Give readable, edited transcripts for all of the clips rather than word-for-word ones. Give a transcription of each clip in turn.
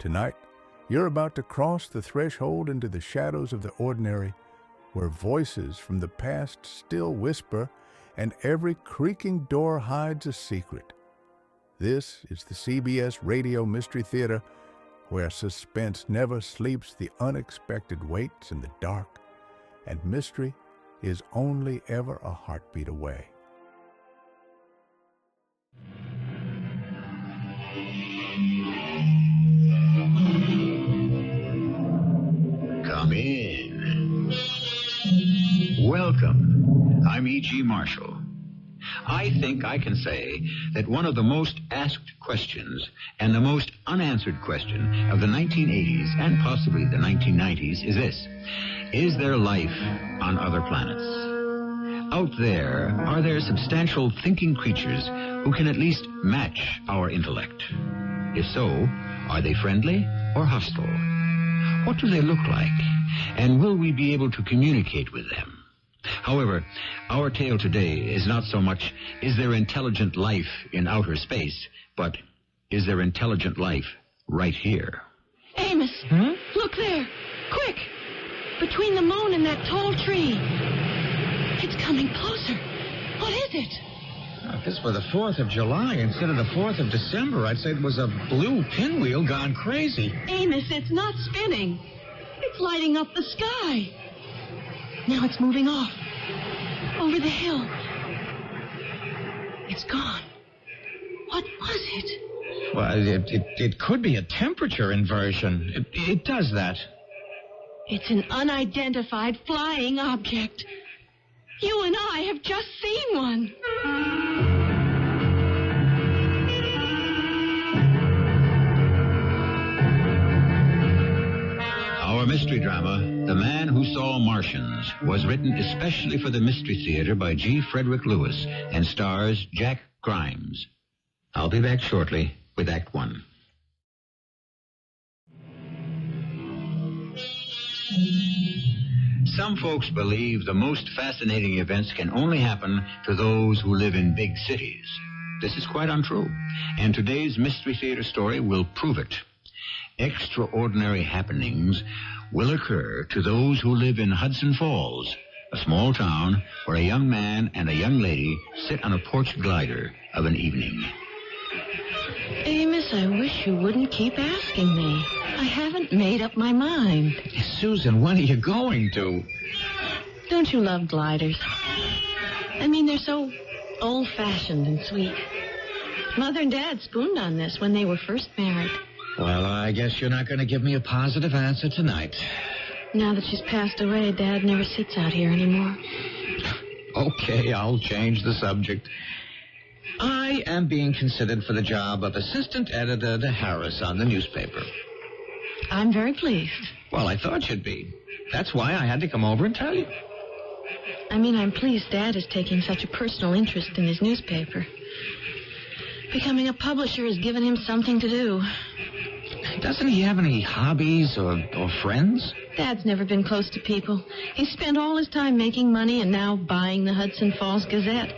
Tonight, you're about to cross the threshold into the shadows of the ordinary, where voices from the past still whisper and every creaking door hides a secret. This is the CBS Radio Mystery Theater, where suspense never sleeps, the unexpected waits in the dark, and mystery is only ever a heartbeat away. Come in. Welcome. I'm E.G. Marshall. I think I can say that one of the most asked questions and the most unanswered question of the 1980s and possibly the 1990s is this: is there life on other planets? Out there, are there substantial thinking creatures who can at least match our intellect? If so, are they friendly or hostile? What do they look like? And will we be able to communicate with them? However, our tale today is not so much, is there intelligent life in outer space, but is there intelligent life right here? Amos, look there. Quick! Between the moon and that tall tree. It's coming closer. What is it? If this were the 4th of July instead of the 4th of December, I'd say it was a blue pinwheel gone crazy. Amos, it's not spinning. It's lighting up the sky. Now it's moving off. Over the hill. It's gone. What was it? Well, it could be a temperature inversion. It does that. It's an unidentified flying object. You and I have just seen one. Our mystery drama, The Man Who Saw Martians, was written especially for the Mystery Theater by G. Frederick Lewis and stars Jack Grimes. I'll be back shortly with Act One. Some folks believe the most fascinating events can only happen to those who live in big cities. This is quite untrue, and today's Mystery Theater story will prove it. Extraordinary happenings will occur to those who live in Hudson Falls, a small town where a young man and a young lady sit on a porch glider of an evening. Amos, I wish you wouldn't keep asking me. I haven't made up my mind. Susan, when are you going to? Don't you love gliders? I mean, they're so old-fashioned and sweet. Mother and Dad spooned on this when they were first married. Well, I guess you're not going to give me a positive answer tonight. Now that she's passed away, Dad never sits out here anymore. Okay, I'll change the subject. I am being considered for the job of assistant editor to Harris on the newspaper. I'm very pleased. Well, I thought you'd be. That's why I had to come over and tell you. I mean, I'm pleased Dad is taking such a personal interest in his newspaper. Becoming a publisher has given him something to do. Doesn't he have any hobbies or friends? Dad's never been close to people. He's spent all his time making money and now buying the Hudson Falls Gazette.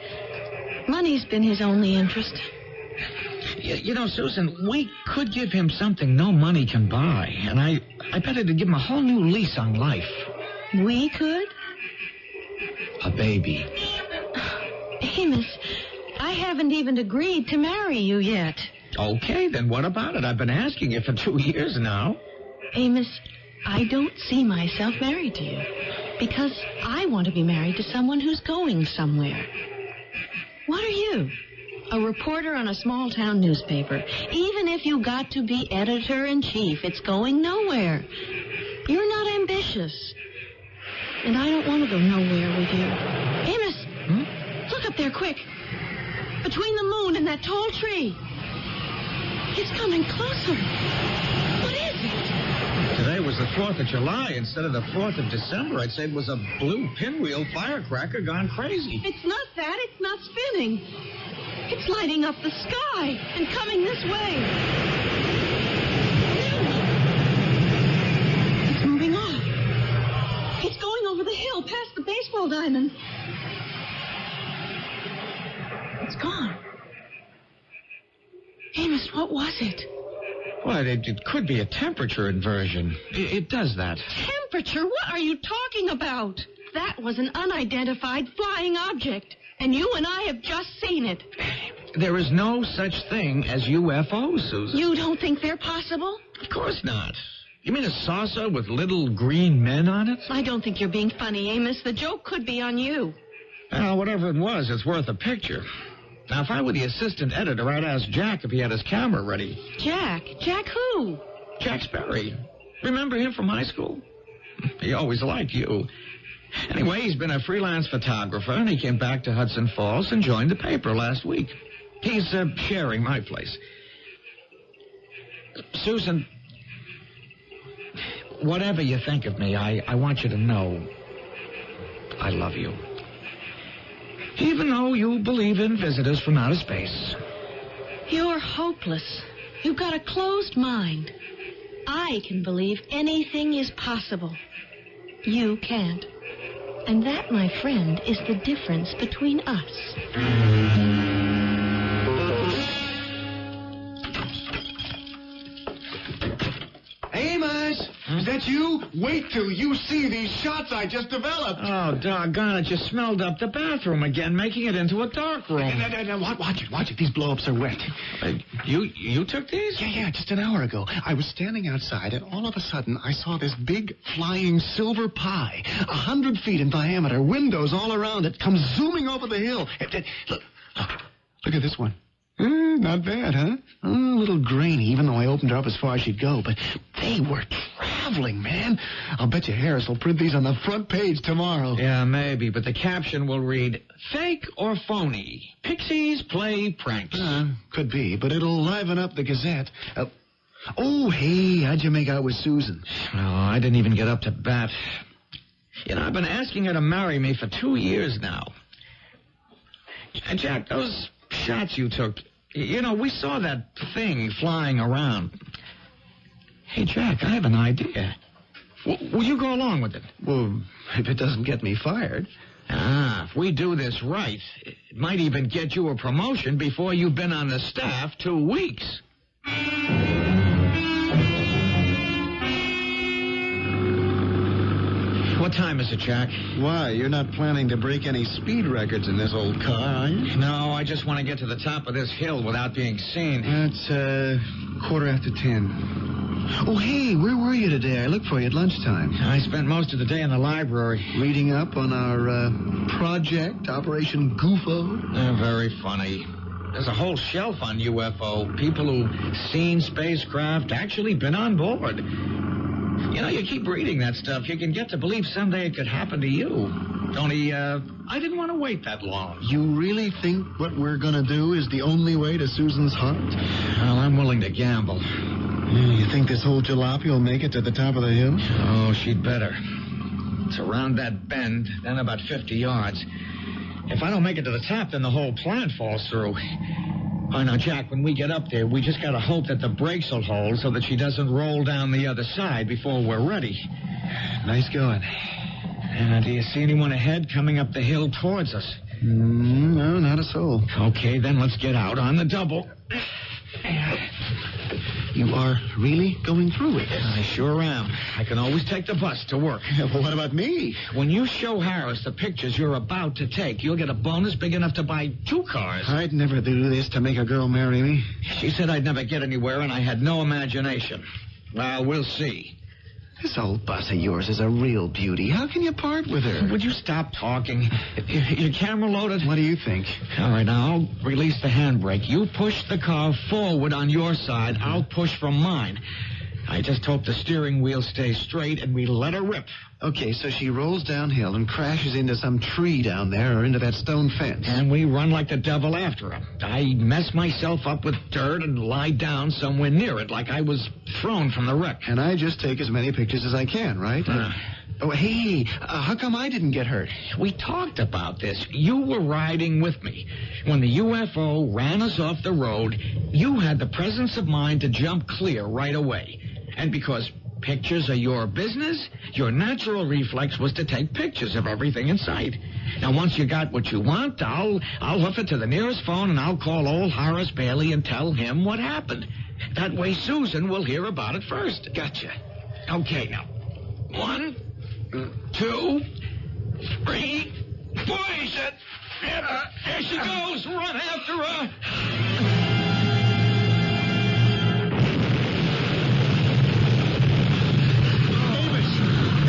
Money's been his only interest. You know, Susan, we could give him something no money can buy. And I bet it'd give him a whole new lease on life. We could? A baby. Amos, I haven't even agreed to marry you yet. Okay, then what about it? I've been asking you for 2 years now. Amos, I don't see myself married to you because I want to be married to someone who's going somewhere. What are you? A reporter on a small-town newspaper. Even if you got to be editor-in-chief, it's going nowhere. You're not ambitious. And I don't want to go nowhere with you. Amos, look up there quick. Between the moon and that tall tree. It's coming closer. What is it? Today was the 4th of July instead of the 4th of December. I'd say it was a blue pinwheel firecracker gone crazy. It's not that. It's not spinning. It's lighting up the sky and coming this way. It's moving off. It's going over the hill past the baseball diamond. It's gone. Amos, what was it? Well, it could be a temperature inversion. It does that. Temperature? What are you talking about? That was an unidentified flying object, and you and I have just seen it. There is no such thing as UFOs, Susan. You don't think they're possible? Of course not. You mean a saucer with little green men on it? I don't think you're being funny, Amos. The joke could be on you. Well, whatever it was, it's worth a picture. Now, if I were the assistant editor, I'd ask Jack if he had his camera ready. Jack? Jack who? Jack Sperry. Remember him from high school? He always liked you. Anyway, he's been a freelance photographer, and he came back to Hudson Falls and joined the paper last week. He's sharing my place. Susan, whatever you think of me, I want you to know I love you. Even though you believe in visitors from outer space. You're hopeless. You've got a closed mind. I can believe anything is possible. You can't. And that, my friend, is the difference between us. Amos! Is that you? Wait till you see these shots I just developed. Oh, doggone it. You smelled up the bathroom again, making it into a dark room. No, watch it. These blow-ups are wet. You took these? Yeah, just an hour ago. I was standing outside, and all of a sudden, I saw this big, flying silver pie, 100 feet in diameter, windows all around it, come zooming over the hill. Look at this one. Not bad, huh? A little grainy, even though I opened her up as far as she'd go. But they were traveling, man. I'll bet you Harris will print these on the front page tomorrow. Yeah, maybe, but the caption will read, Fake or Phony? Pixies play pranks. Could be, but it'll liven up the Gazette. Oh, hey, how'd you make out with Susan? Oh, I didn't even get up to bat. You know, I've been asking her to marry me for 2 years now. And Jack, those shots you took, you know, we saw that thing flying around. Hey, Jack, I have an idea. Will you go along with it? Well, if it doesn't get me fired. If we do this right, it might even get you a promotion before you've been on the staff 2 weeks. What time is it, Jack? Why, you're not planning to break any speed records in this old car, are you? No, I just want to get to the top of this hill without being seen. It's 10:15. Oh, hey, where were you today? I looked for you at lunchtime. I spent most of the day in the library. Reading up on our project, Operation Goofo? Very funny. There's a whole shelf on UFO. People who've seen spacecraft, actually been on board. You know, you keep reading that stuff, you can get to believe someday it could happen to you. Only, I didn't want to wait that long. You really think what we're going to do is the only way to Susan's heart? Well, I'm willing to gamble. You think this whole jalopy will make it to the top of the hill? Oh, she'd better. It's around that bend, then about 50 yards. If I don't make it to the top, then the whole plant falls through. Oh, now, Jack, when we get up there, we just gotta hope that the brakes will hold so that she doesn't roll down the other side before we're ready. Nice going. Do you see anyone ahead coming up the hill towards us? No, not a soul. Okay, then let's get out on the double. You are really going through with this? I sure am. I can always take the bus to work. Well, what about me? When you show Harris the pictures you're about to take, you'll get a bonus big enough to buy 2 cars. I'd never do this to make a girl marry me. She said I'd never get anywhere, and I had no imagination. Well, we'll see. This old bus of yours is a real beauty. How can you part with her? Would you stop talking? Your camera loaded? What do you think? All right, now I'll release the handbrake. You push the car forward on your side. I'll push from mine. I just hope the steering wheel stays straight and we let her rip. Okay, so she rolls downhill and crashes into some tree down there or into that stone fence. And we run like the devil after her. I mess myself up with dirt and lie down somewhere near it like I was thrown from the wreck. And I just take as many pictures as I can, right? Oh, hey, how come I didn't get hurt? We talked about this. You were riding with me. When the UFO ran us off the road, you had the presence of mind to jump clear right away. And because pictures are your business, your natural reflex was to take pictures of everything in sight. Now, once you got what you want, I'll hoof it to the nearest phone and I'll call old Horace Bailey and tell him what happened. That way Susan will hear about it first. Gotcha. Okay, now. 1, 2, 3. Boys, there she goes. Run after her.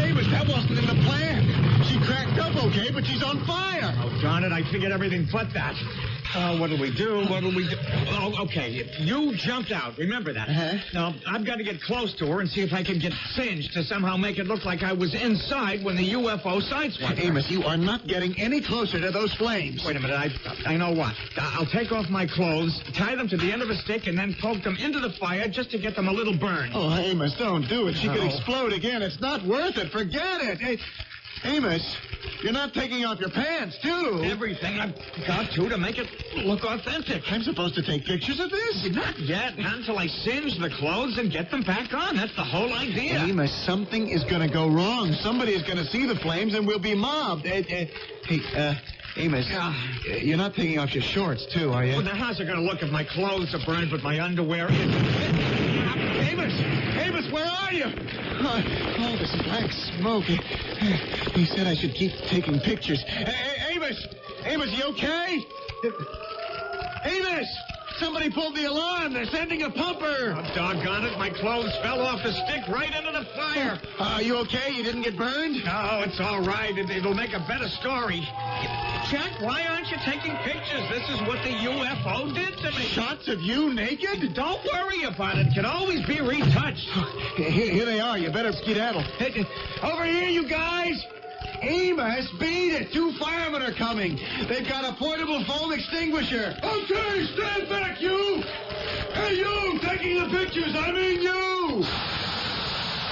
Amos, that wasn't in the plan. She cracked up okay, but she's on fire. Oh, darn it, I figured everything but that. What'll we do? Oh, okay, you jumped out. Remember that. Uh-huh. Now, I've got to get close to her and see if I can get singed to somehow make it look like I was inside when the UFO sideswiped her. Amos, you are not getting any closer to those flames. Wait a minute, I know what. I'll take off my clothes, tie them to the end of a stick, and then poke them into the fire just to get them a little burned. Oh, Amos, don't do it. She could No. explode again. It's not worth it. Forget it. Hey, Amos, you're not taking off your pants, too. Everything I've got to make it look authentic. I'm supposed to take pictures of this? Not yet. Not until I singe the clothes and get them back on. That's the whole idea. Amos, something is going to go wrong. Somebody is going to see the flames and we'll be mobbed. Hey, Amos, you're not taking off your shorts, too, are you? Well, now how's it going to look if my clothes are burned but my underwear isn't? Amos, where are you? Oh, this black smoke. He said I should keep taking pictures. Amos, you okay? Amos, somebody pulled the alarm. They're sending a pumper. Oh, doggone it, my clothes fell off the stick right into the fire. Are you okay? You didn't get burned? No, it's all right. It'll make a better story. Jack, why aren't you taking pictures? This is what the UFO did to me. Shots of you naked? Don't worry about it. Can always be retouched. Here they are. You better skedaddle. Hey, over here, you guys. Amos, beat it. 2 firemen are coming. They've got a portable foam extinguisher. Okay, stand back, you. Hey, you, taking the pictures. I mean you.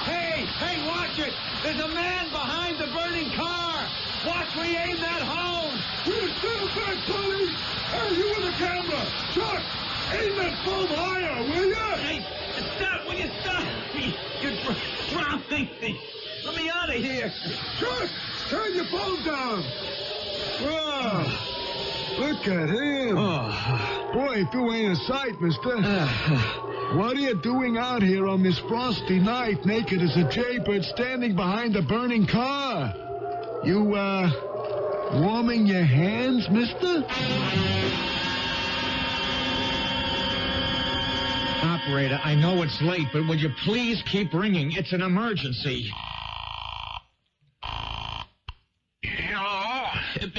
Hey, watch it. There's a man behind the burning car. Watch me aim that hose. You stand back, police. Hey, you with the camera. Chuck, aim that foam higher, will you? Hey, stop. Will you stop? You're dropping me. Let me out of here. Chuck, turn your phone down. Wow. Look at him. Boy, if you ain't a sight, mister. What are you doing out here on this frosty night, naked as a jaybird, standing behind a burning car? You, warming your hands, mister? Operator, I know it's late, but will you please keep ringing? It's an emergency. Hello?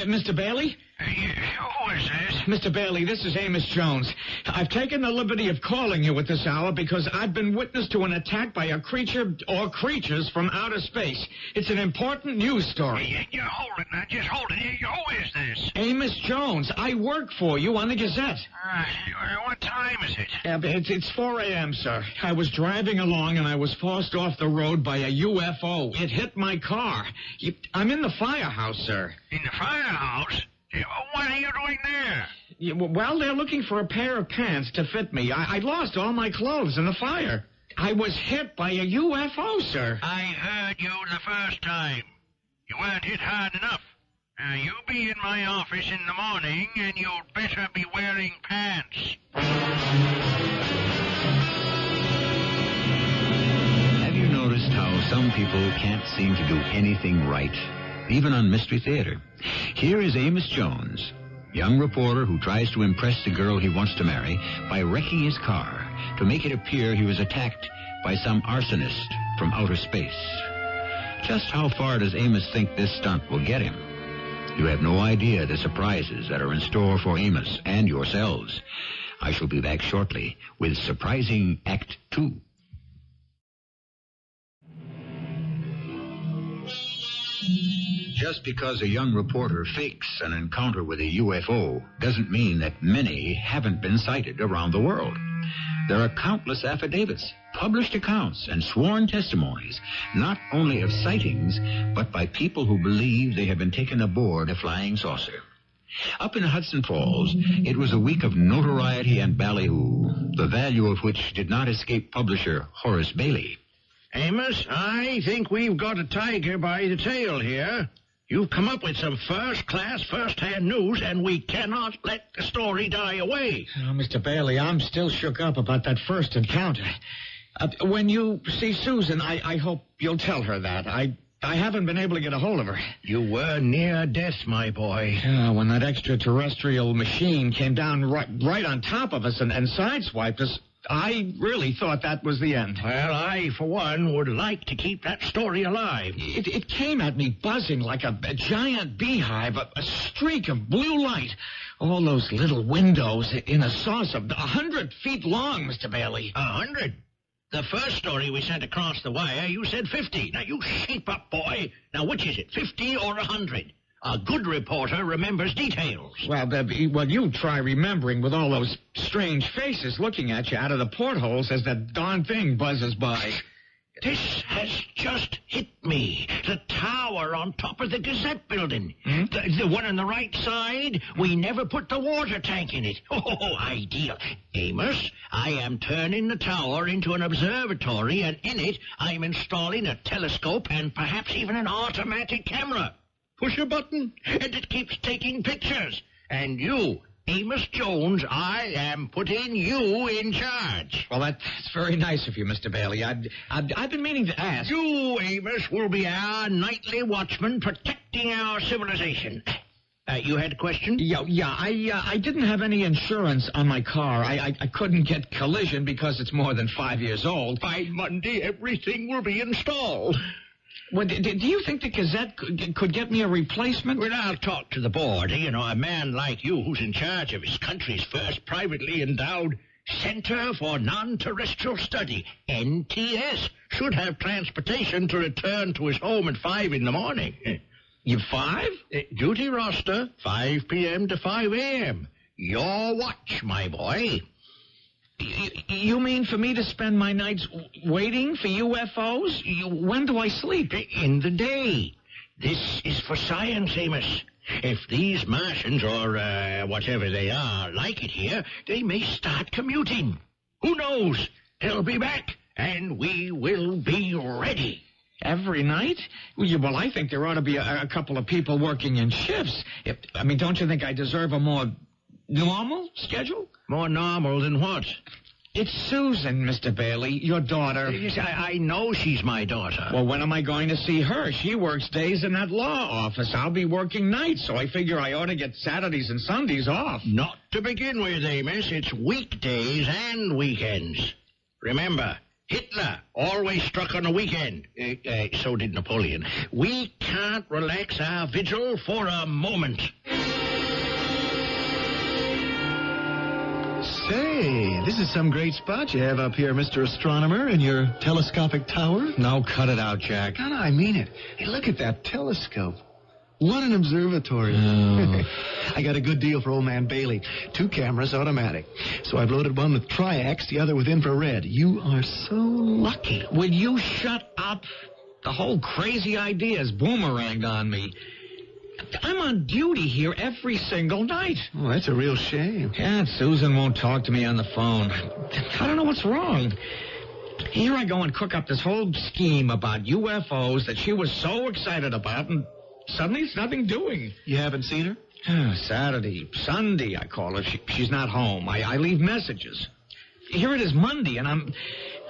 Mr. Bailey? Who is this? Mr. Bailey, this is Amos Jones. I've taken the liberty of calling you at this hour because I've been witness to an attack by a creature or creatures from outer space. It's an important news story. You hold it now. Just hold it. Who is this? Amos Jones. I work for you on the Gazette. What time is it? It's 4 a.m., sir. I was driving along and I was forced off the road by a UFO. It hit my car. I'm in the firehouse, sir. In the firehouse? What are you doing there? Well, they're looking for a pair of pants to fit me. I lost all my clothes in the fire. I was hit by a UFO, sir. I heard you the first time. You weren't hit hard enough. You be in my office in the morning, and you'd better be wearing pants. Have you noticed how some people can't seem to do anything right, even on Mystery Theater? Here is Amos Jones, young reporter who tries to impress the girl he wants to marry by wrecking his car to make it appear he was attacked by some arsonist from outer space. Just how far does Amos think this stunt will get him? You have no idea the surprises that are in store for Amos and yourselves. I shall be back shortly with surprising Act 2. Just because a young reporter fakes an encounter with a UFO doesn't mean that many haven't been sighted around the world. There are countless affidavits, published accounts, and sworn testimonies, not only of sightings, but by people who believe they have been taken aboard a flying saucer. Up in Hudson Falls, it was a week of notoriety and ballyhoo, the value of which did not escape publisher Horace Bailey. Amos, I think we've got a tiger by the tail here. You've come up with some first-class, first-hand news, and we cannot let the story die away. Oh, Mr. Bailey, I'm still shook up about that first encounter. When you see Susan, I hope you'll tell her that. I haven't been able to get a hold of her. You were near death, my boy. When that extraterrestrial machine came down right on top of us and sideswiped us, I really thought that was the end. Well, I, for one, would like to keep that story alive. It came at me buzzing like a giant beehive, a streak of blue light. All those little windows in a saucer, 100 feet long, Mr. Bailey. 100? The first story we sent across the wire, you said 50. Now, you shape up, boy. Now, which is it, 50 or 100? A good reporter remembers details. Well, you try remembering with all those strange faces looking at you out of the portholes as that darn thing buzzes by. This has just hit me. The tower on top of the Gazette building. The one on the right side, we never put the water tank in it. Oh, ideal. Amos, I am turning the tower into an observatory, and in it I'm installing a telescope and perhaps even an automatic camera. Push a button, and it keeps taking pictures. And you, Amos Jones, I am putting you in charge. Well, that's very nice of you, Mr. Bailey. I've been meaning to ask. You, Amos, will be our nightly watchman protecting our civilization. You had a question? Yeah. I didn't have any insurance on my car. I couldn't get collision because it's more than 5 years old. By Monday, everything will be installed. Well, do you think the Gazette could get me a replacement? Well, I'll talk to the board. You know, a man like you who's in charge of his country's first privately endowed Center for Non-Terrestrial Study, NTS, should have transportation to return to his home at 5 in the morning. You 5? Duty roster, 5 p.m. to 5 a.m. Your watch, my boy. You mean for me to spend my nights waiting for UFOs? When do I sleep? In the day. This is for science, Amos. If these Martians, or whatever they are, like it here, they may start commuting. Who knows? They'll be back, and we will be ready. Every night? Well, I think there ought to be a couple of people working in shifts. Don't you think I deserve a more normal schedule? More normal than what? It's Susan, Mr. Bailey, your daughter. Yes, I know she's my daughter. Well, when am I going to see her? She works days in that law office. I'll be working nights, so I figure I ought to get Saturdays and Sundays off. Not to begin with, Amos. It's weekdays and weekends. Remember, Hitler always struck on a weekend. So did Napoleon. We can't relax our vigil for a moment. Say, this is some great spot you have up here, Mr. Astronomer, in your telescopic tower. No, cut it out, Jack. No, I mean it. Hey, look at that telescope. What an observatory. Oh. I got a good deal for old man Bailey. 2 cameras, automatic. So I've loaded one with triax, the other with infrared. You are so lucky. Will you shut up? The whole crazy idea's boomeranged on me. I'm on duty here every single night. Oh, that's a real shame. Yeah, Susan won't talk to me on the phone. I don't know what's wrong. Here I go and cook up this whole scheme about UFOs that she was so excited about, and suddenly it's nothing doing. You haven't seen her? Saturday, Sunday, I call her. She's not home. I leave messages. Here it is Monday, and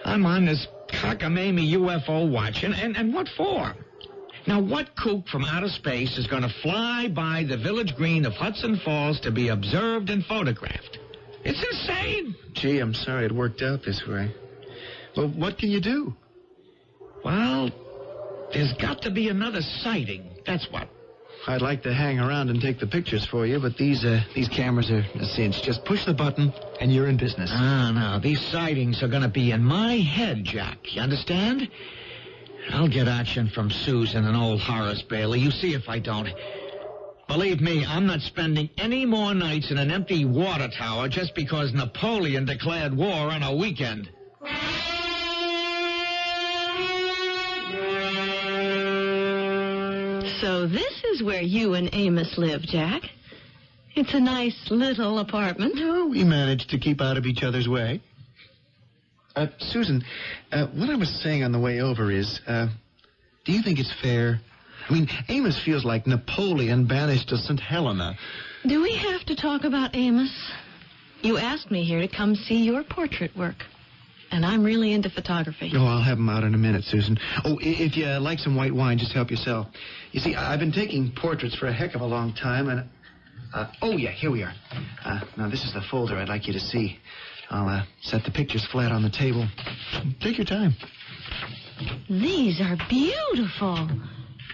I'm on this cockamamie UFO watch. And what for? Now, what kook from outer space is going to fly by the village green of Hudson Falls to be observed and photographed? It's insane. Gee, I'm sorry it worked out this way. Well, what can you do? Well, there's got to be another sighting. That's what. I'd like to hang around and take the pictures for you, but these cameras are a cinch. Just push the button, and you're in business. No. These sightings are going to be in my head, Jack. You understand? I'll get action from Susan and old Horace Bailey. You see if I don't. Believe me, I'm not spending any more nights in an empty water tower just because Napoleon declared war on a weekend. So this is where you and Amos live, Jack. It's a nice little apartment. No, we managed to keep out of each other's way. Susan, what I was saying on the way over is, do you think it's fair I mean, Amos feels like Napoleon banished to St. Helena. Do we have to talk about Amos? You asked me here to come see your portrait work. And I'm really into photography. Oh, I'll have him out in a minute, Susan. Oh, if you like some white wine, just help yourself. You see, I've been taking portraits for a heck of a long time, and... oh, yeah, here we are. Now, this is the folder I'd like you to see. I'll set the pictures flat on the table. Take your time. These are beautiful.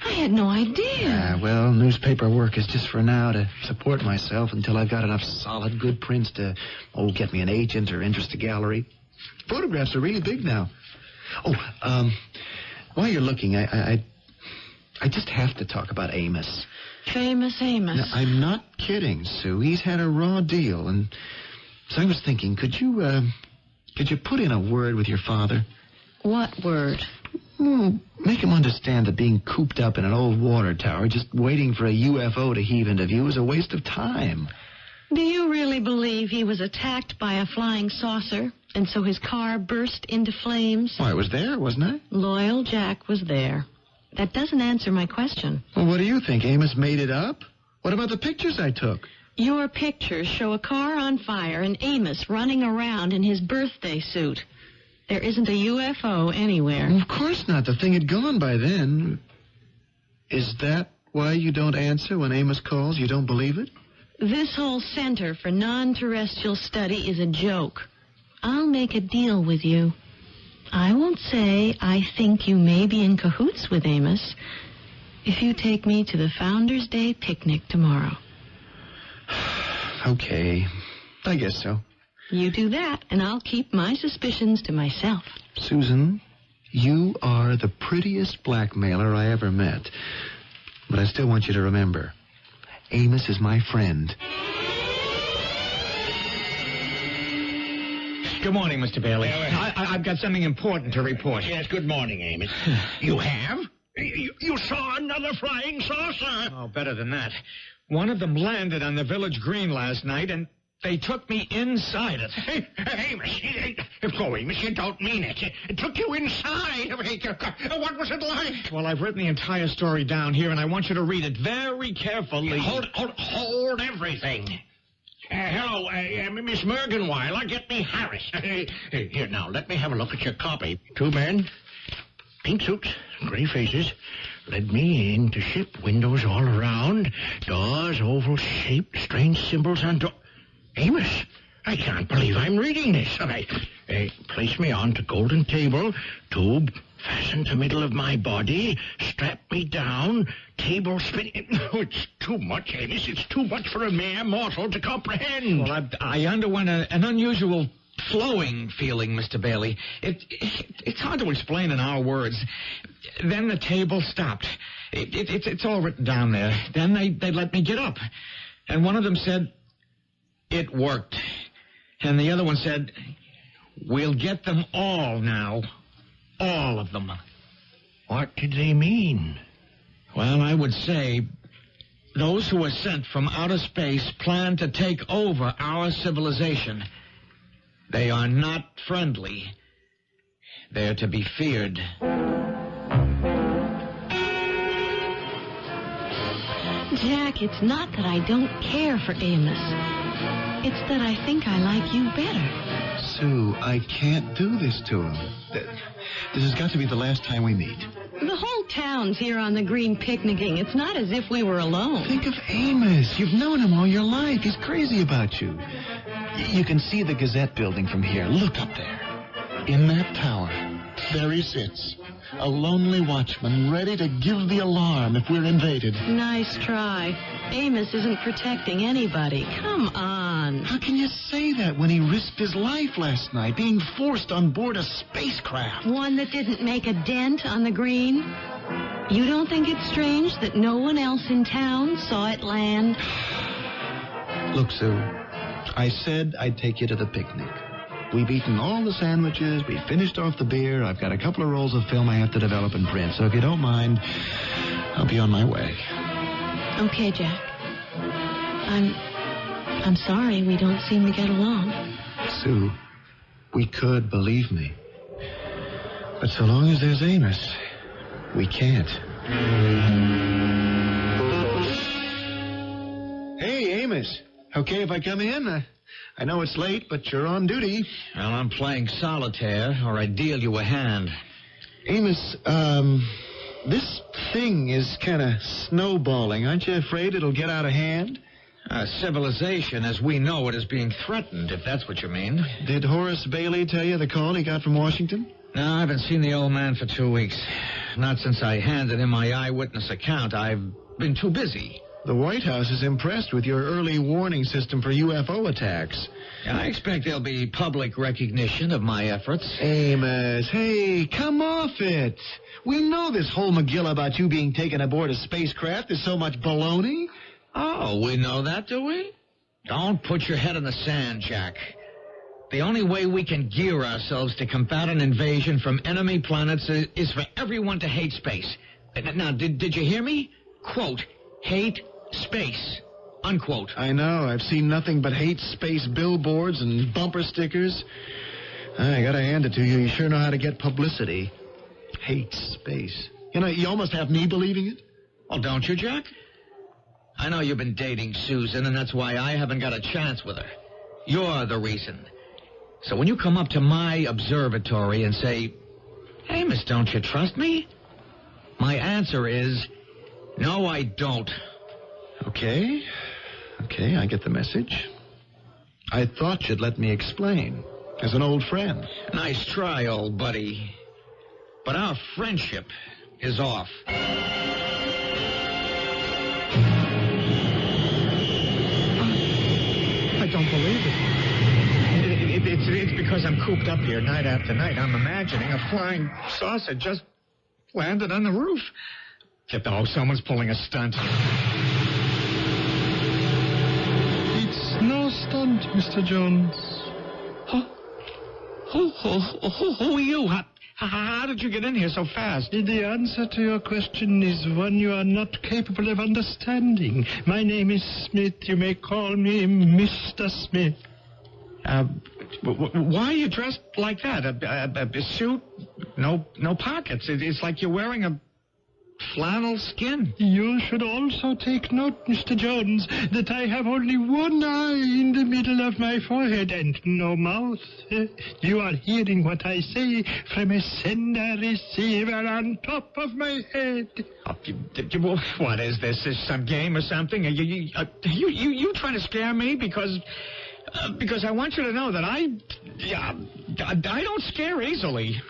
I had no idea. Well, newspaper work is just for now to support myself until I've got enough solid, good prints to, get me an agent or interest a gallery. Photographs are really big now. Oh, while you're looking, I just have to talk about Amos. Famous Amos. Now, I'm not kidding, Sue. He's had a raw deal, and so I was thinking, could you put in a word with your father? What word? Well, make him understand that being cooped up in an old water tower, just waiting for a UFO to heave into view, is a waste of time. Do you really believe he was attacked by a flying saucer, and so his car burst into flames? Why, I was there, wasn't I? Loyal Jack was there. That doesn't answer my question. Well, what do you think? Amos made it up? What about the pictures I took? Your pictures show a car on fire and Amos running around in his birthday suit. There isn't a UFO anywhere. Well, of course not. The thing had gone by then. Is that why you don't answer when Amos calls? You don't believe it? This whole Center for Non-Terrestrial Study is a joke. I'll make a deal with you. I won't say I think you may be in cahoots with Amos if you take me to the Founders' Day picnic tomorrow. Okay. I guess so. You do that, and I'll keep my suspicions to myself. Susan, you are the prettiest blackmailer I ever met. But I still want you to remember, Amos is my friend. Good morning, Mr. Bailey. I've got something important to report. Yes, good morning, Amos. You have? You saw another flying saucer? Oh, better than that. One of them landed on the village green last night, and they took me inside it. Amos, Amos, you don't mean it. It took you inside. What was it like? Well, I've written the entire story down here, and I want you to read it very carefully. Hold everything. Hello, Miss Mergenweiler, get me Harris. Here, now, let me have a look at your copy. 2 men, pink suits, gray faces, led me in to ship, windows all around, doors oval-shaped, strange symbols on door. Amos, I can't believe I'm reading this. Place me onto golden table, tube fastened to middle of my body, strap me down, table spinning. No, it's too much, Amos. It's too much for a mere mortal to comprehend. Well, I underwent an unusual flowing feeling, Mr. Bailey. It's hard to explain in our words. Then the table stopped. It's all written down there. Then they let me get up. And one of them said, "It worked." And the other one said, "We'll get them all now. All of them." What did they mean? Well, I would say those who were sent from outer space plan to take over our civilization. They are not friendly. They're to be feared. Jack, it's not that I don't care for Amos. It's that I think I like you better. Sue, I can't do this to him. This has got to be the last time we meet. The whole town's here on the green picnicking. It's not as if we were alone. Think of Amos. You've known him all your life. He's crazy about you. You can see the Gazette building from here. Look up there. In that tower, there he sits. A lonely watchman ready to give the alarm if we're invaded. Nice try. Amos isn't protecting anybody. Come on. How can you say that when he risked his life last night, being forced on board a spacecraft? One that didn't make a dent on the green? You don't think it's strange that no one else in town saw it land? Look, Sue, I said I'd take you to the picnic. We've eaten all the sandwiches. We've finished off the beer. I've got a couple of rolls of film I have to develop and print. So if you don't mind, I'll be on my way. Okay, Jack. I'm sorry we don't seem to get along. Sue, we could, believe me. But so long as there's Amos, we can't. Hey, Amos. Okay if I come in? I know it's late, but you're on duty. Well, I'm playing solitaire, or I deal you a hand. Amos, this thing is kind of snowballing. Aren't you afraid it'll get out of hand? Civilization, as we know it, is being threatened, if that's what you mean. Did Horace Bailey tell you the call he got from Washington? No, I haven't seen the old man for 2 weeks. Not since I handed him my eyewitness account. I've been too busy. The White House is impressed with your early warning system for UFO attacks. I expect there'll be public recognition of my efforts. Amos, hey, come off it. We know this whole McGill about you being taken aboard a spacecraft is so much baloney. Oh, we know that, do we? Don't put your head in the sand, Jack. The only way we can gear ourselves to combat an invasion from enemy planets is for everyone to hate space. Now, did you hear me? Quote, hate space, unquote. I know. I've seen nothing but hate space billboards and bumper stickers. I gotta hand it to you. You sure know how to get publicity. Hate space. You know, you almost have me believing it. Well, don't you, Jack? I know you've been dating Susan, and that's why I haven't got a chance with her. You're the reason. So when you come up to my observatory and say, hey, miss, don't you trust me? My answer is, no, I don't. Okay, I get the message. I thought you'd let me explain, as an old friend. Nice try, old buddy. But our friendship is off. I don't believe it. It's because I'm cooped up here night after night. I'm imagining a flying saucer just landed on the roof. Oh, someone's pulling a stunt. It's no stunt, Mr. Jones. Who are you? How did you get in here so fast? The answer to your question is one you are not capable of understanding. My name is Smith. You may call me Mr. Smith. Why are you dressed like that? A suit? No pockets. It's like you're wearing a flannel skin. You should also take note, Mr. Jones, that I have only one eye in the middle of my forehead and no mouth. You are hearing what I say from a sender-receiver on top of my head. What is this? Is some game or something? Are you trying to scare me? Because I want you to know that I don't scare easily.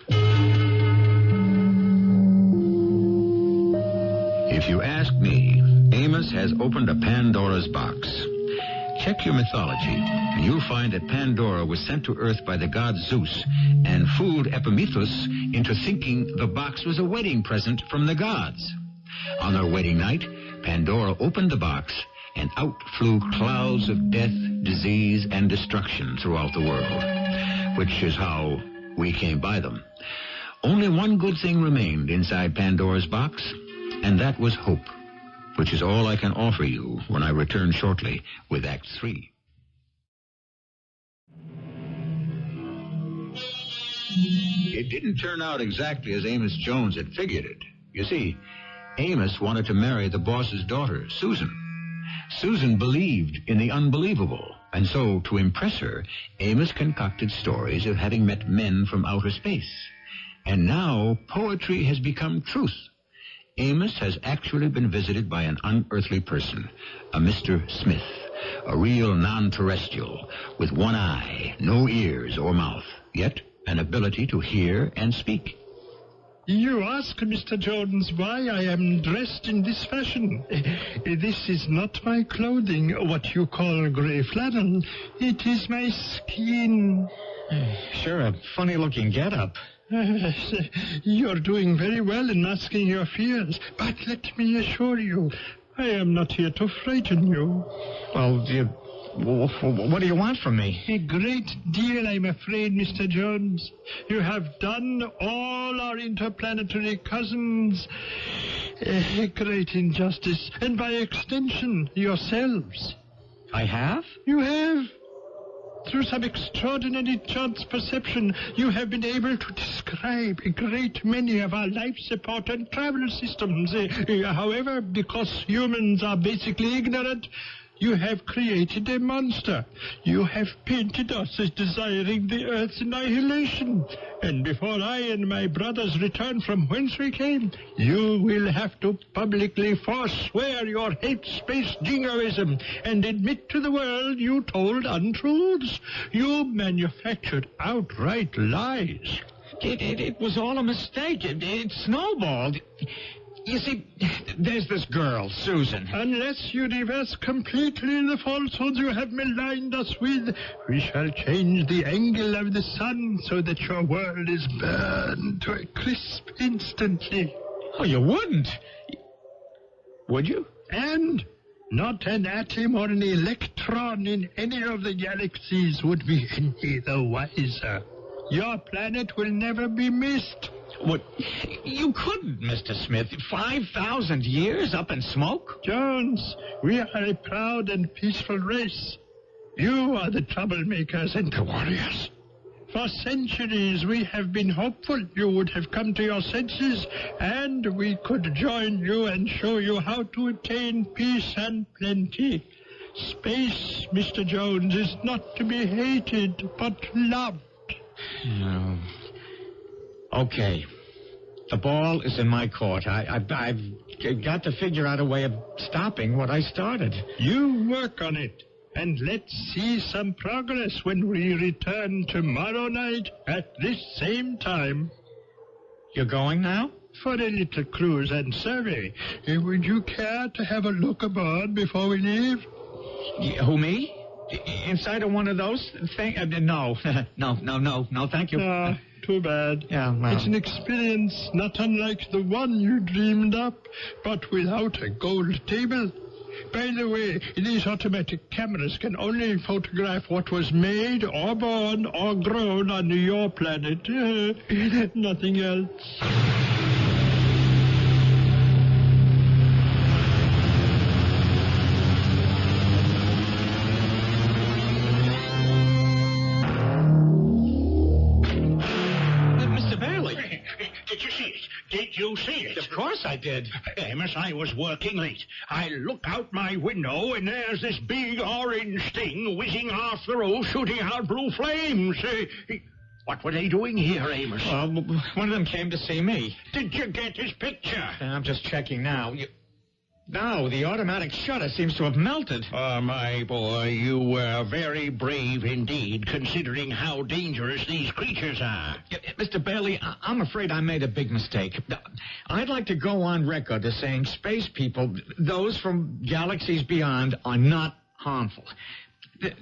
If you ask me, Amos has opened a Pandora's box. Check your mythology, and you'll find that Pandora was sent to Earth by the god Zeus and fooled Epimetheus into thinking the box was a wedding present from the gods. On their wedding night, Pandora opened the box, and out flew clouds of death, disease, and destruction throughout the world, which is how we came by them. Only one good thing remained inside Pandora's box, and that was hope, which is all I can offer you when I return shortly with Act 3. It didn't turn out exactly as Amos Jones had figured it. You see, Amos wanted to marry the boss's daughter, Susan. Susan believed in the unbelievable, and so, to impress her, Amos concocted stories of having met men from outer space. And now, poetry has become truth. Amos has actually been visited by an unearthly person, a Mr. Smith, a real non-terrestrial, with one eye, no ears or mouth, yet an ability to hear and speak. You ask, Mr. Jones, why I am dressed in this fashion. This is not my clothing, what you call gray flannel. It is my skin. Sure, a funny-looking getup. You're doing very well in masking your fears, but let me assure you, I am not here to frighten you. Well, what do you want from me? A great deal, I'm afraid, Mr. Jones. You have done all our interplanetary cousins a great injustice, and by extension, yourselves. I have? You have. Through some extraordinary chance perception, you have been able to describe a great many of our life support and travel systems. However, because humans are basically ignorant, you have created a monster. You have painted us as desiring the Earth's annihilation. And before I and my brothers return from whence we came, you will have to publicly forswear your hate space jingoism and admit to the world you told untruths. You manufactured outright lies. It was all a mistake. It snowballed. You see, there's this girl, Susan. Unless you reverse completely the falsehoods you have maligned us with, we shall change the angle of the sun so that your world is burned to a crisp instantly. Oh, you wouldn't. Would you? And not an atom or an electron in any of the galaxies would be any the wiser. Your planet will never be missed. What? You couldn't, Mr. Smith. 5,000 years up in smoke? Jones, we are a proud and peaceful race. You are the troublemakers and the warriors. For centuries we have been hopeful you would have come to your senses, and we could join you and show you how to attain peace and plenty. Space, Mr. Jones, is not to be hated, but loved. No. Okay. The ball is in my court. I've got to figure out a way of stopping what I started. You work on it, and let's see some progress when we return tomorrow night at this same time. You're going now? For a little cruise and survey. Would you care to have a look aboard before we leave? Who, me? Inside of one of those things? No. No, thank you. Too bad. Yeah, well. It's an experience not unlike the one you dreamed up, but without a gold table. By the way, these automatic cameras can only photograph what was made or born or grown on your planet. Nothing else. Did you see it? Of course I did. Amos, I was working late. I look out my window, and there's this big orange thing whizzing off the roof, shooting out blue flames. What were they doing here, Amos? One of them came to see me. Did you get his picture? I'm just checking now. No, the automatic shutter seems to have melted. Oh, my boy, you were very brave indeed, considering how dangerous these creatures are. Mr. Bailey, I'm afraid I made a big mistake. I'd like to go on record as saying space people, those from galaxies beyond, are not harmful.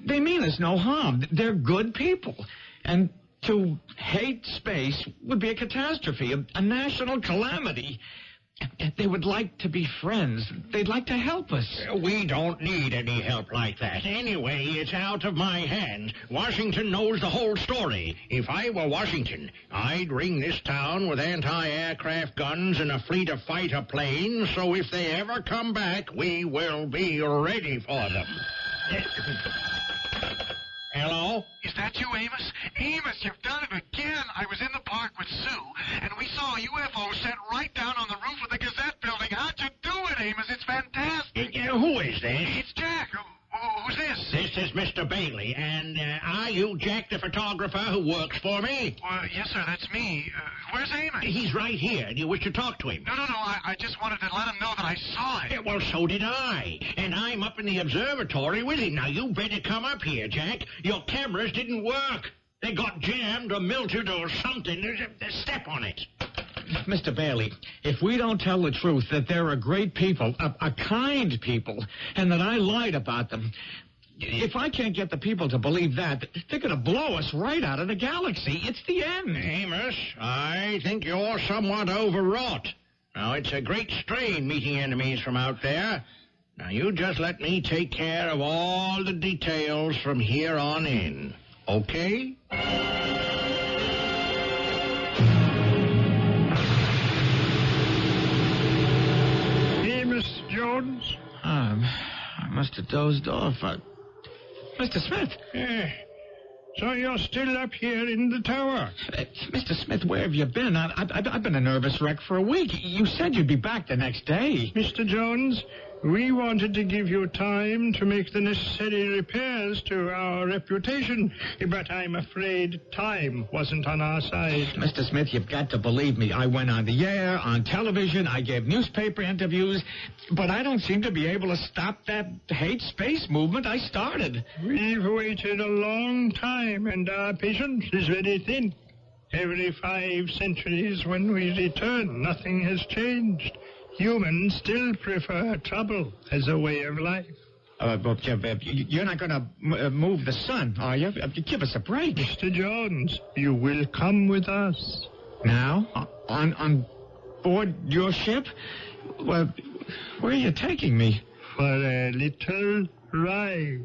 They mean us no harm. They're good people. And to hate space would be a catastrophe, a national calamity. They would like to be friends. They'd like to help us. We don't need any help like that. Anyway, it's out of my hands. Washington knows the whole story. If I were Washington, I'd ring this town with anti-aircraft guns and a fleet of fighter planes, so if they ever come back, we will be ready for them. Hello? Is that you, Amos? Amos, you've done it again. I was in the park with Sue, and we saw a UFO set right down on the roof of the Gazette building. How'd you do it, Amos? It's fantastic. Who is this? It's Jack. Who's this? This is Mr. Bailey, and are you Jack the photographer who works for me? Yes, sir, that's me. Where's Amos? He's right here. Do you wish to talk to him? No, I just wanted to let him know that I saw it. Yeah, well, so did I. And I'm up in the observatory with him. Now, you better come up here, Jack. Your cameras didn't work. They got jammed or melted or something. Step on it. Mr. Bailey, if we don't tell the truth that they're a great people, a kind people, and that I lied about them, if I can't get the people to believe that, they're going to blow us right out of the galaxy. It's the end. Amos, I think you're somewhat overwrought. Now, it's a great strain meeting enemies from out there. Now, you just let me take care of all the details from here on in. Okay? Jones? I must have dozed off. Mr. Smith. So you're still up here in the tower? Mr. Smith, where have you been? I've been a nervous wreck for a week. You said you'd be back the next day. Mr. Jones, we wanted to give you time to make the necessary repairs to our reputation, but I'm afraid time wasn't on our side. Mr. Smith, you've got to believe me. I went on the air, on television, I gave newspaper interviews, but I don't seem to be able to stop that hate space movement I started. We've waited a long time, and our patience is very thin. Every 5 centuries when we return, nothing has changed. Humans still prefer trouble as a way of life. But you're not going to move the sun, are you? Give us a break. Mr. Jones, you will come with us. Now? On board your ship? Well, where are you taking me? For a little ride.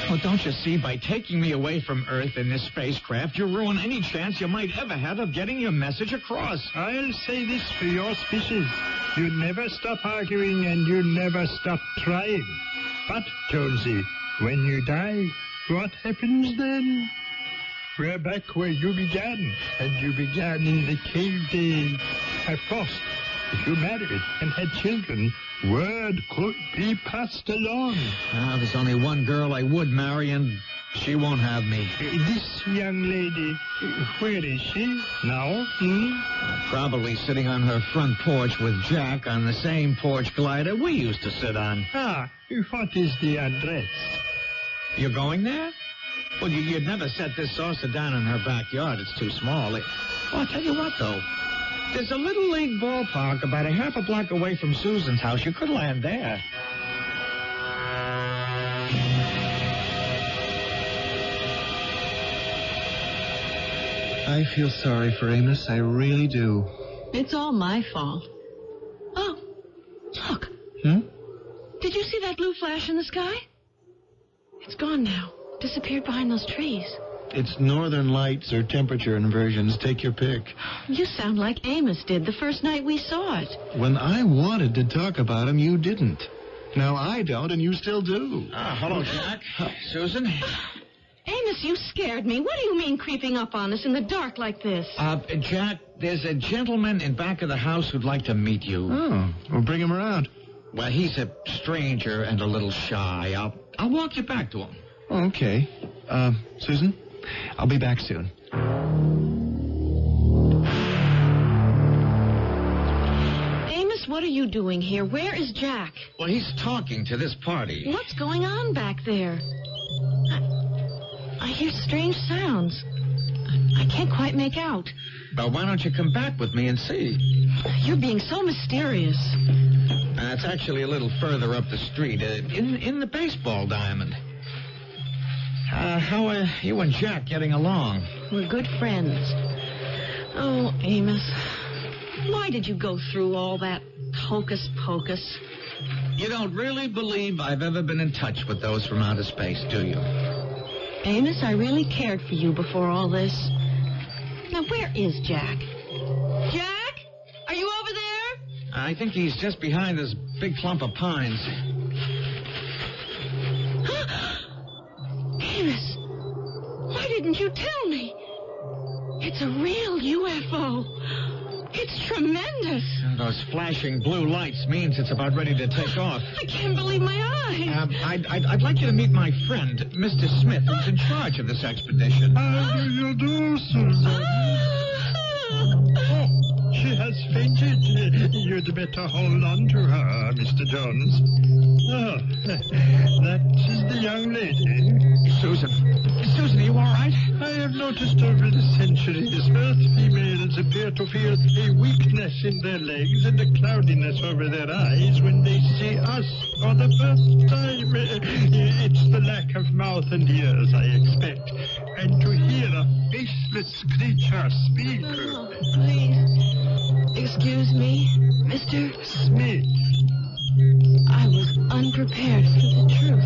Well, don't you see, by taking me away from Earth in this spacecraft, you ruin any chance you might ever have of getting your message across. I'll say this for your species. You never stop arguing and you never stop trying. But, Jonesy, when you die, what happens then? We're back where you began, and you began in the cave days. Of course, if you married and had children, word could be passed along. There's only one girl I would marry, and she won't have me. This young lady, where is she now? Probably sitting on her front porch with Jack on the same porch glider we used to sit on. What is the address? You're going there? Well, you'd never set this saucer down in her backyard. It's too small. Well, I'll tell you what, though. There's a little league ballpark about a half a block away from Susan's house. You could land there. I feel sorry for Amos. I really do. It's all my fault. Oh, look. Did you see that blue flash in the sky? It's gone now. Disappeared behind those trees. It's northern lights or temperature inversions. Take your pick. You sound like Amos did the first night we saw it. When I wanted to talk about him, you didn't. Now I don't, and you still do. Hello, Jack. Susan? Amos, you scared me. What do you mean creeping up on us in the dark like this? Jack, there's a gentleman in back of the house who'd like to meet you. Oh, well, bring him around. Well, he's a stranger and a little shy. I'll walk you back to him. Okay. Susan, I'll be back soon. Amos, what are you doing here? Where is Jack? Well, he's talking to this party. What's going on back there? I hear strange sounds. I can't quite make out. Well, why don't you come back with me and see? You're being so mysterious. It's actually a little further up the street, in the baseball diamond. How are you and Jack getting along? We're good friends. Oh, Amos, why did you go through all that hocus pocus? You don't really believe I've ever been in touch with those from outer space, do you? Amos, I really cared for you before all this. Now, where is Jack? Jack? Are you over there? I think he's just behind this big clump of pines. Amos, why didn't you tell me? It's a real UFO. It's tremendous. Those flashing blue lights means it's about ready to take off. I can't believe my eyes. I'd like you to meet my friend, Mr. Smith, who's in charge of this expedition. How do you do, Susan? She has fainted. You'd better hold on to her, Mr. Jones. That is the young lady. Susan, are you all right? I have noticed over the centuries Earth females appear to feel a weakness in their legs and a cloudiness over their eyes when they see us for the first time. It's the lack of mouth and ears, I expect. And to hear a faceless creature speak. Oh, please. Excuse me, Mr. Smith. I was unprepared for the truth.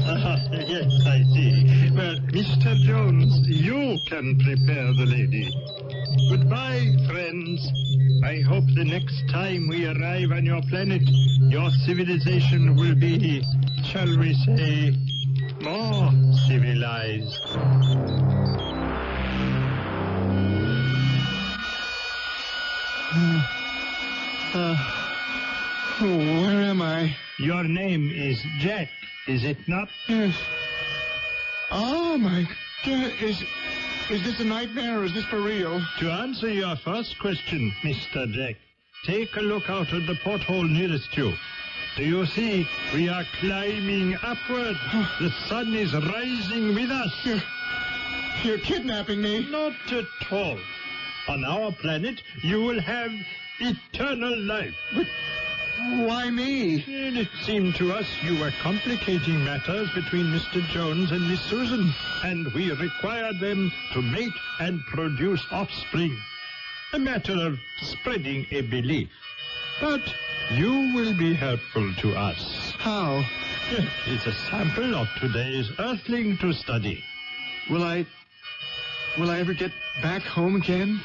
Yes, I see. Well, Mr. Jones, you can prepare the lady. Goodbye, friends. I hope the next time we arrive on your planet, your civilization will be, shall we say, more civilized. Where am I? Your name is Jack, is it not? Yes. Oh, my God. Is this a nightmare or is this for real? To answer your first question, Mr. Jack, take a look out of the porthole nearest you. Do you see? We are climbing upward. The sun is rising with us. You're kidnapping me. Not at all. On our planet, you will have eternal life. But why me? And it seemed to us you were complicating matters between Mr. Jones and Miss Susan, and we required them to mate and produce offspring. A matter of spreading a belief. But you will be helpful to us. How? It's a sample of today's Earthling to study. Will I ever get back home again?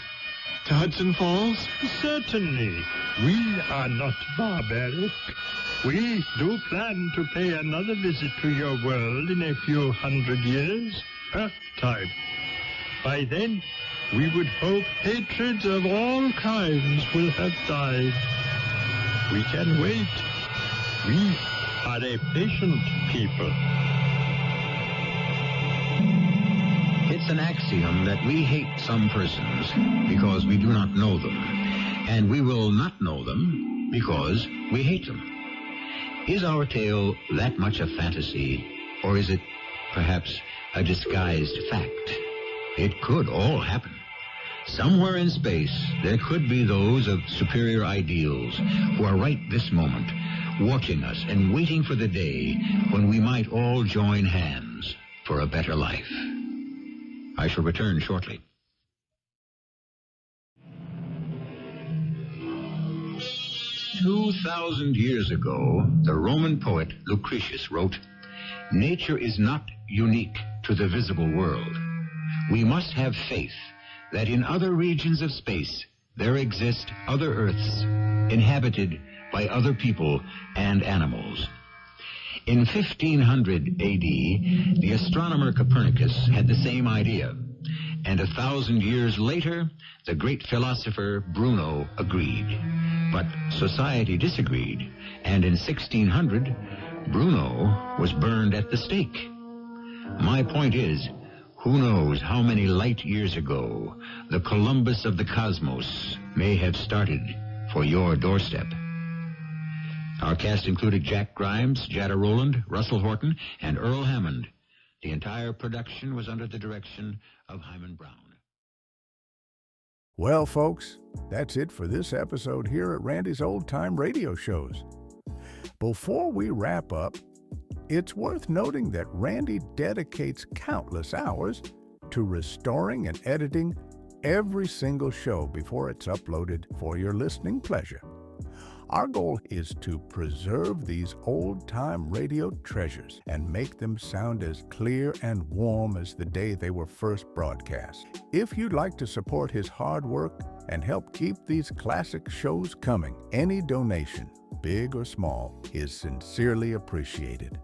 To Hudson Falls? Certainly. We are not barbaric. We do plan to pay another visit to your world in a few hundred years, Earth time. By then, we would hope hatreds of all kinds will have died. We can wait. We are a patient people. It's an axiom that we hate some persons because we do not know them, and we will not know them because we hate them. Is our tale that much a fantasy, or is it perhaps a disguised fact? It could all happen. Somewhere in space, there could be those of superior ideals who are right this moment, watching us and waiting for the day when we might all join hands for a better life. I shall return shortly. 2,000 years ago, the Roman poet Lucretius wrote, "Nature is not unique to the visible world. We must have faith that in other regions of space there exist other Earths inhabited by other people and animals." In 1500 AD, the astronomer Copernicus had the same idea, and 1,000 years later, the great philosopher Bruno agreed. But society disagreed, and in 1600, Bruno was burned at the stake. My point is, who knows how many light years ago the Columbus of the cosmos may have started for your doorstep. Our cast included Jack Grimes, Jada Rowland, Russell Horton, and Earl Hammond. The entire production was under the direction of Hyman Brown. Well, folks, that's it for this episode here at Randy's Old Time Radio Shows. Before we wrap up, it's worth noting that Randy dedicates countless hours to restoring and editing every single show before it's uploaded for your listening pleasure. Our goal is to preserve these old-time radio treasures and make them sound as clear and warm as the day they were first broadcast. If you'd like to support his hard work and help keep these classic shows coming, any donation, big or small, is sincerely appreciated.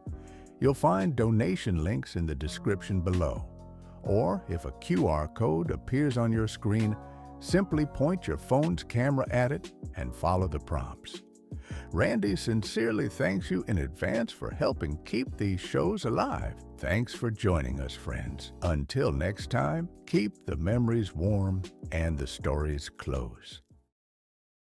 You'll find donation links in the description below. Or if a QR code appears on your screen, simply point your phone's camera at it and follow the prompts. Randy sincerely thanks you in advance for helping keep these shows alive. Thanks for joining us, friends. Until next time, keep the memories warm and the stories close.